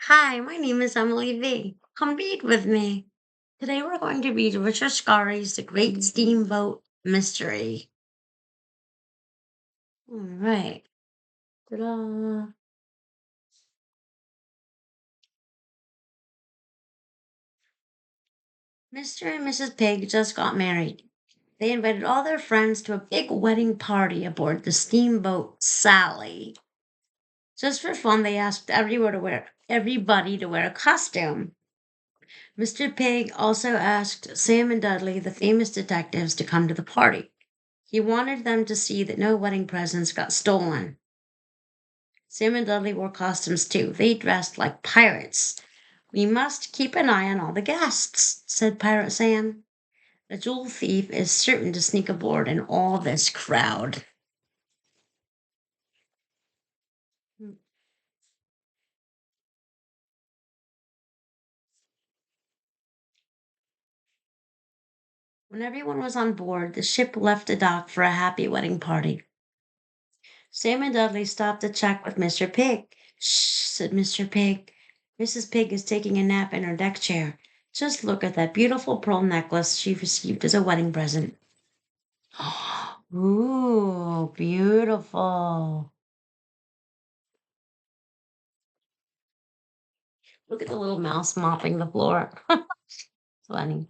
Hi, my name is Emily V. Come read with me. Today we're going to read Richard Scarry's The Great Steamboat Mystery. All right. Ta-da. Mr. and Mrs. Pig just got married. They invited all their friends to a big wedding party aboard the steamboat Sally. Just for fun, they asked everybody to wear a costume. Mr. Pig also asked Sam and Dudley, the famous detectives, to come to the party. He wanted them to see that no wedding presents got stolen. Sam and Dudley wore costumes too. They dressed like pirates. We must keep an eye on all the guests, said Pirate Sam. A jewel thief is certain to sneak aboard in all this crowd. When everyone was on board, the ship left the dock for a happy wedding party. Sam and Dudley stopped to check with Mr. Pig. Shh, said Mr. Pig. Mrs. Pig is taking a nap in her deck chair. Just look at that beautiful pearl necklace she received as a wedding present. Ooh, beautiful. Look at the little mouse mopping the floor. Funny.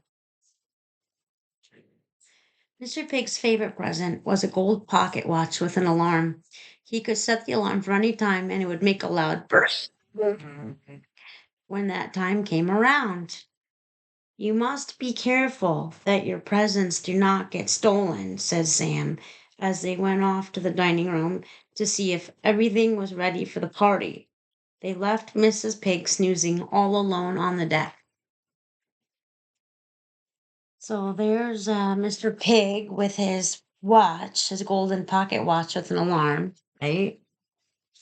Mr. Pig's favorite present was a gold pocket watch with an alarm. He could set the alarm for any time and it would make a loud burst when that time came around. You must be careful that your presents do not get stolen, said Sam, as they went off to the dining room to see if everything was ready for the party. They left Mrs. Pig snoozing all alone on the deck. So there's Mr. Pig with his watch, his golden pocket watch with an alarm, right?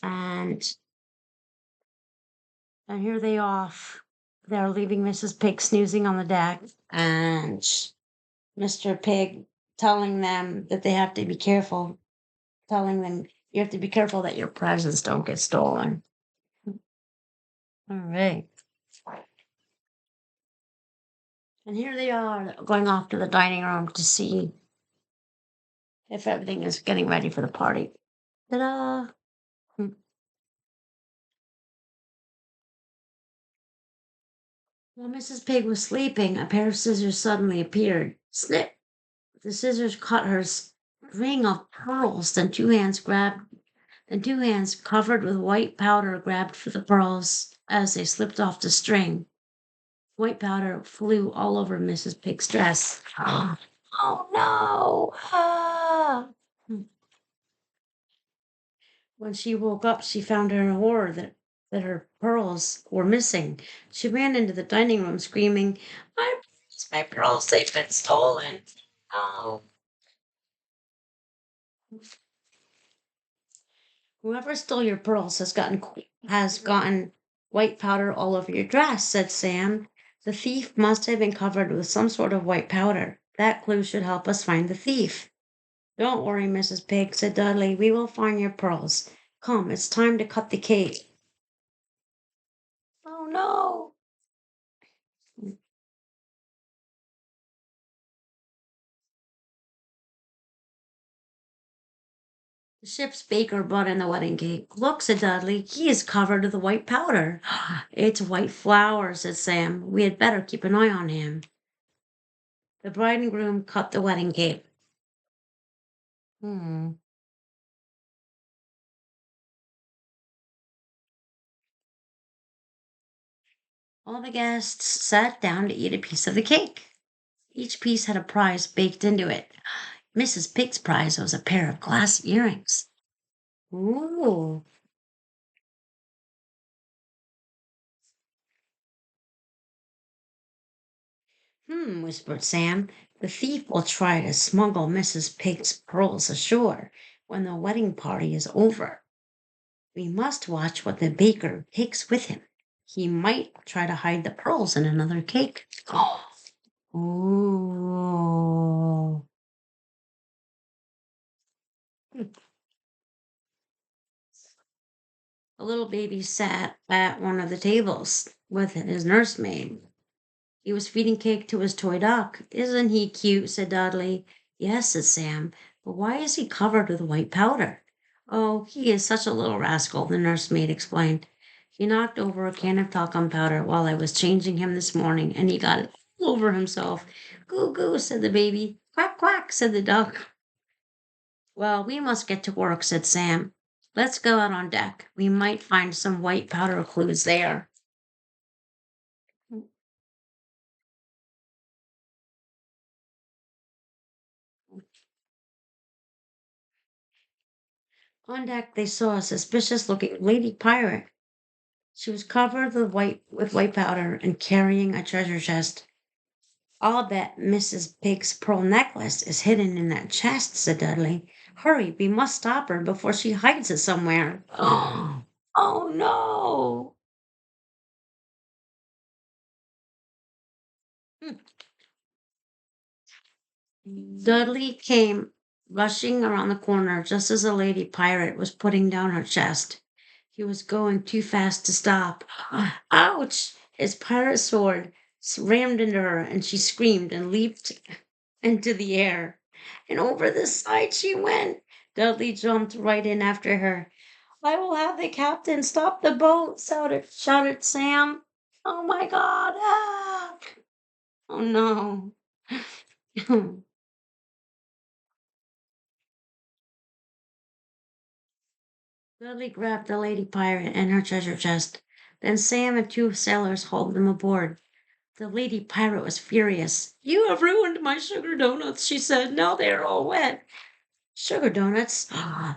And here they off. They're leaving Mrs. Pig snoozing on the deck, and Mr. Pig telling them that they have to be careful, telling them you have to be careful that your presents don't get stolen. All right. And here they are going off to the dining room to see if everything is getting ready for the party. Ta-da! Hmm. While Mrs. Pig was sleeping, a pair of scissors suddenly appeared. Snip! The scissors cut her string of pearls. Then two hands covered with white powder grabbed for the pearls as they slipped off the string. White powder flew all over Mrs. Pig's dress. Oh no! Ah! When she woke up, she found to her horror that her pearls were missing. She ran into the dining room screaming, my pearls, they've been stolen. Oh. Whoever stole your pearls has gotten white powder all over your dress, said Sam. The thief must have been covered with some sort of white powder. That clue should help us find the thief. Don't worry, Mrs. Pig, said Dudley. We will find your pearls. Come, it's time to cut the cake. Oh no! The ship's baker brought in the wedding cake. Look, said Dudley, he is covered with white powder. It's white flour, said Sam. We had better keep an eye on him. The bride and groom cut the wedding cake. Hmm. All the guests sat down to eat a piece of the cake. Each piece had a prize baked into it. Mrs. Pig's prize was a pair of glass earrings. Ooh. Whispered Sam. The thief will try to smuggle Mrs. Pig's pearls ashore when the wedding party is over. We must watch what the baker takes with him. He might try to hide the pearls in another cake. Ooh. A little baby sat at one of the tables with his nursemaid. He was feeding cake to his toy duck. Isn't he cute? Said Dudley. Yes, said Sam. But why is he covered with white powder? Oh, he is such a little rascal, the nursemaid explained. He knocked over a can of talcum powder while I was changing him this morning, and he got it all over himself. Goo goo, said the baby. Quack quack, said the duck. Well, we must get to work, said Sam. Let's go out on deck. We might find some white powder clues there. On deck, they saw a suspicious looking lady pirate. She was covered with white powder and carrying a treasure chest. I'll bet Mrs. Pig's pearl necklace is hidden in that chest, said Dudley. Hurry, we must stop her before she hides it somewhere. Oh no! Dudley came rushing around the corner just as the lady pirate was putting down her chest. He was going too fast to stop. Ouch! His pirate sword rammed into her, and she screamed and leaped into the air. And over the side she went. Dudley jumped right in after her. I will have the captain stop the boat, shouted Sam. Oh my God! Ah! Oh no! Dudley grabbed the lady pirate and her treasure chest. Then Sam and two sailors hauled them aboard. The lady pirate was furious. You have ruined my sugar donuts, she said. Now they are all wet. Sugar donuts?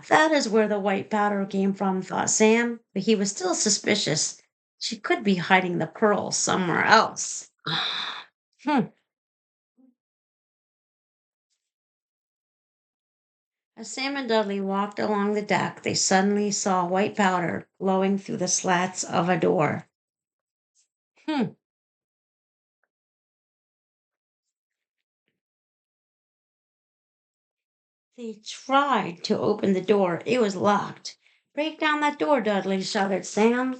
That is where the white powder came from, thought Sam, but he was still suspicious. She could be hiding the pearls somewhere else. Hmm. As Sam and Dudley walked along the deck, they suddenly saw white powder glowing through the slats of a door. Hmm. They tried to open the door. It was locked. Break down that door, Dudley, shouted Sam.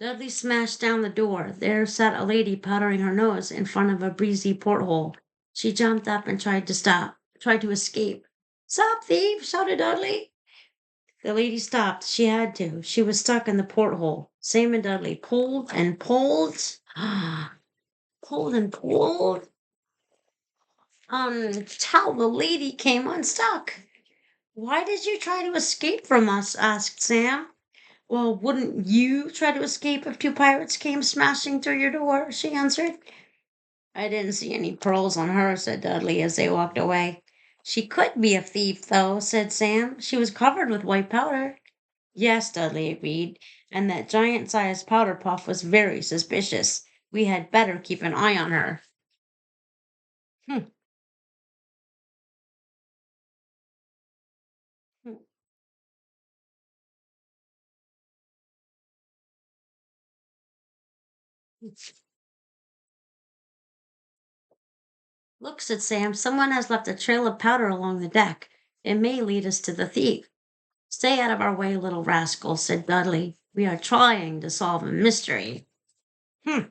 Dudley smashed down the door. There sat a lady powdering her nose in front of a breezy porthole. She jumped up and tried to escape. Stop, thief! Shouted Dudley. The lady stopped. She had to. She was stuck in the porthole. Sam and Dudley pulled and pulled, pulled and pulled until the lady came unstuck. Why did you try to escape from us? Asked Sam. Well, wouldn't you try to escape if two pirates came smashing through your door? She answered. I didn't see any pearls on her, said Dudley as they walked away. She could be a thief, though, said Sam. She was covered with white powder. Yes, Dudley agreed, and that giant-sized powder puff was very suspicious. We had better keep an eye on her. Hmm. Hmm. Look, said Sam, someone has left a trail of powder along the deck. It may lead us to the thief. Stay out of our way, little rascal, said Dudley. We are trying to solve a mystery. Hmm.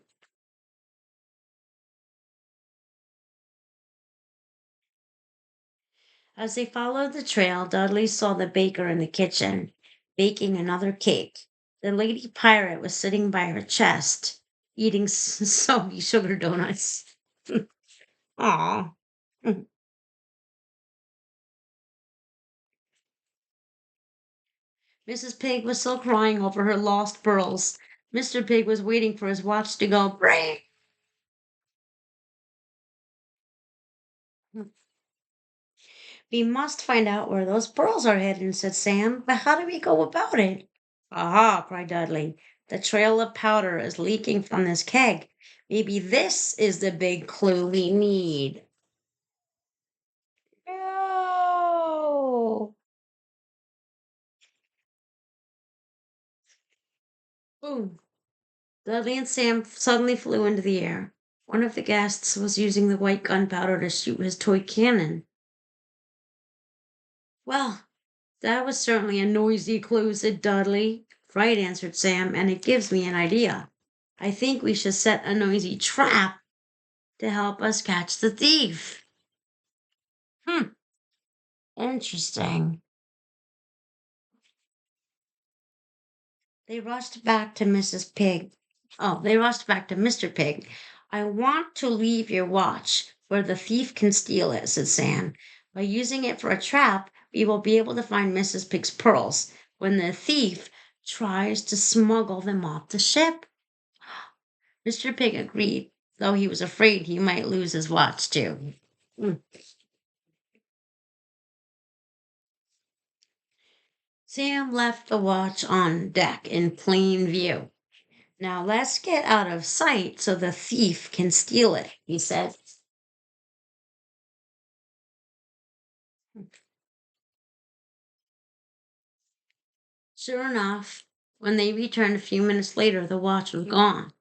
As they followed the trail, Dudley saw the baker in the kitchen, baking another cake. The lady pirate was sitting by her chest, eating soggy sugar donuts. Aw. Mrs. Pig was still crying over her lost pearls. Mr. Pig was waiting for his watch to go bring. We must find out where those pearls are hidden, said Sam. But how do we go about it? Aha, cried Dudley. The trail of powder is leaking from this keg. Maybe this is the big clue we need. No! Boom. Dudley and Sam suddenly flew into the air. One of the guests was using the white gunpowder to shoot his toy cannon. Well, that was certainly a noisy clue, said Dudley. Right, answered Sam, and it gives me an idea. I think we should set a noisy trap to help us catch the thief. Hmm, interesting. They rushed back to Mrs. Pig. Oh, they rushed back to Mr. Pig. I want to leave your watch where the thief can steal it, said Sam. By using it for a trap, we will be able to find Mrs. Pig's pearls when the thief tries to smuggle them off the ship. Mr. Pig agreed, though he was afraid he might lose his watch too. Mm. Sam left the watch on deck in plain view. Now let's get out of sight so the thief can steal it, he said. Sure enough, when they returned a few minutes later, the watch was gone,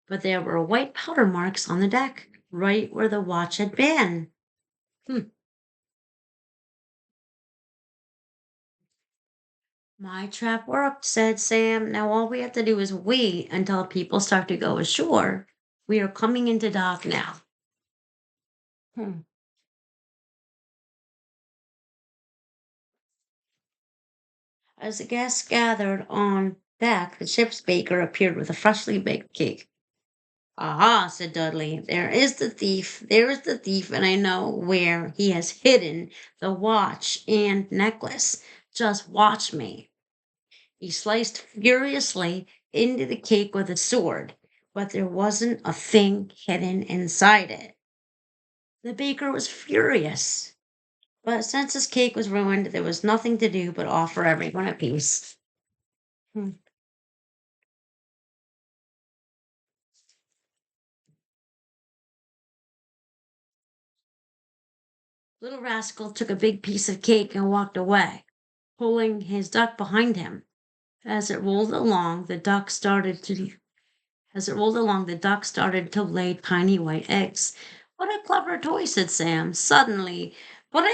but there were white powder marks on the deck, right where the watch had been. Hmm. My trap worked, said Sam. Now all we have to do is wait until people start to go ashore. We are coming into dock now. Hmm. As the guests gathered on deck, the ship's baker appeared with a freshly baked cake. Aha, said Dudley. There is the thief. There is the thief, and I know where he has hidden the watch and necklace. Just watch me. He sliced furiously into the cake with his sword, but there wasn't a thing hidden inside it. The baker was furious, but since his cake was ruined, there was nothing to do but offer everyone a piece. Hmm. Little Rascal took a big piece of cake and walked away, pulling his duck behind him. As it rolled along, the duck started to lay tiny white eggs. What a clever toy, said Sam. Suddenly, bling!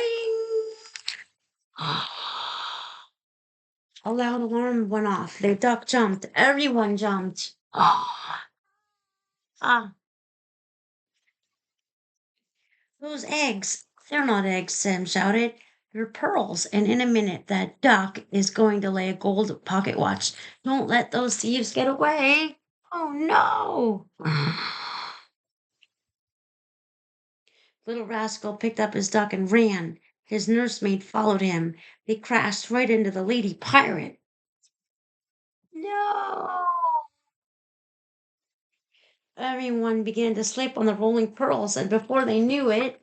A loud alarm went off. The duck jumped. Everyone jumped. Ah, those eggs. They're not eggs, Sam shouted. They're pearls, and in a minute that duck is going to lay a gold pocket watch. Don't let those thieves get away. Oh no! Little Rascal picked up his duck and ran. His nursemaid followed him. They crashed right into the lady pirate. No! Everyone began to slip on the rolling pearls, and before they knew it,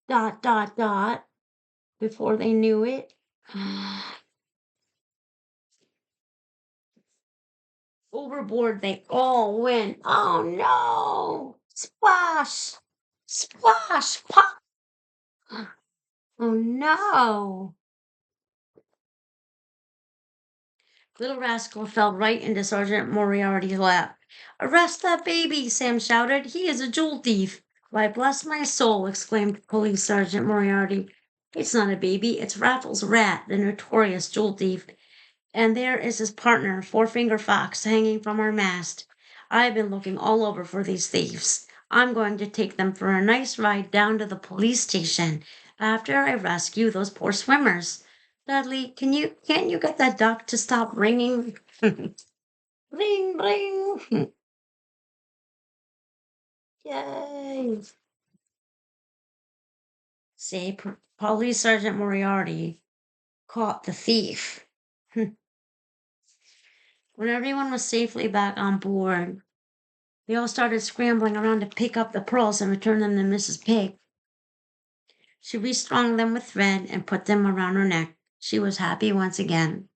dot, dot, dot, before they knew it, overboard they all went. Oh no! Splash! Splash! Pop! Oh no! Little Rascal fell right into Sergeant Moriarty's lap. Arrest that baby! Sam shouted. He is a jewel thief. Why, bless my soul! Exclaimed Police Sergeant Moriarty. It's not a baby, it's Raffles Rat, the notorious jewel thief. And there is his partner, Four-Finger Fox, hanging from our mast. I've been looking all over for these thieves. I'm going to take them for a nice ride down to the police station after I rescue those poor swimmers. Dudley, can't you get that duck to stop ringing? Ring, ring. Yay. Say, Police Sergeant Moriarty caught the thief. When everyone was safely back on board, they all started scrambling around to pick up the pearls and return them to Mrs. Pig. She restrung them with thread and put them around her neck. She was happy once again.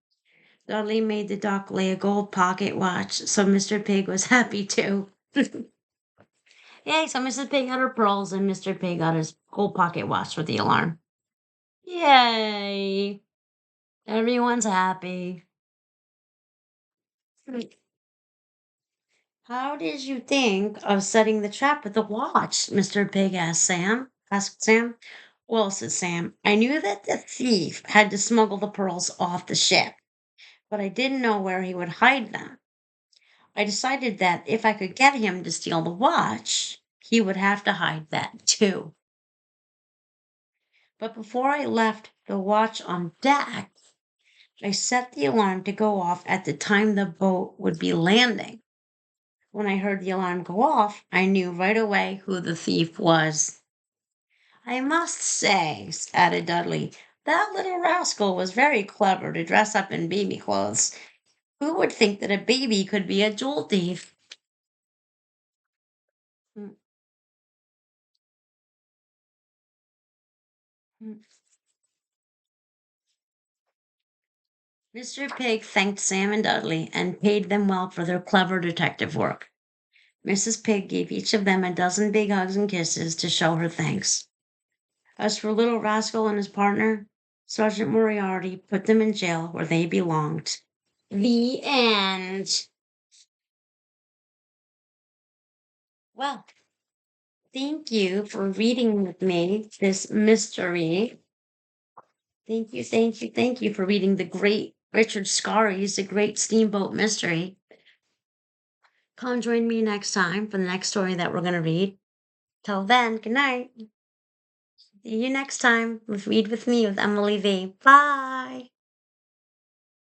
Dudley made the duck lay a gold pocket watch, so Mr. Pig was happy too. Yay, so Mrs. Pig got her pearls and Mr. Pig got his gold pocket watch with the alarm. Yay! Everyone's happy. How did you think of setting the trap with the watch? Mr. Pig asked Sam. Well, said Sam, I knew that the thief had to smuggle the pearls off the ship, but I didn't know where he would hide them. I decided that if I could get him to steal the watch, he would have to hide that too. But before I left the watch on deck, I set the alarm to go off at the time the boat would be landing. When I heard the alarm go off, I knew right away who the thief was. I must say, added Dudley, that little rascal was very clever to dress up in baby clothes. Who would think that a baby could be a jewel thief? Mm, mm. Mr. Pig thanked Sam and Dudley and paid them well for their clever detective work. Mrs. Pig gave each of them a dozen big hugs and kisses to show her thanks. As for Little Rascal and his partner, Sergeant Moriarty put them in jail where they belonged. The end. Well, thank you for reading with me this mystery. Thank you for reading the great Richard Scarry's The Great Steamboat Mystery. Come join me next time for the next story that we're going to read. Till then, good night. See you next time with Read with Me with Emily V. Bye.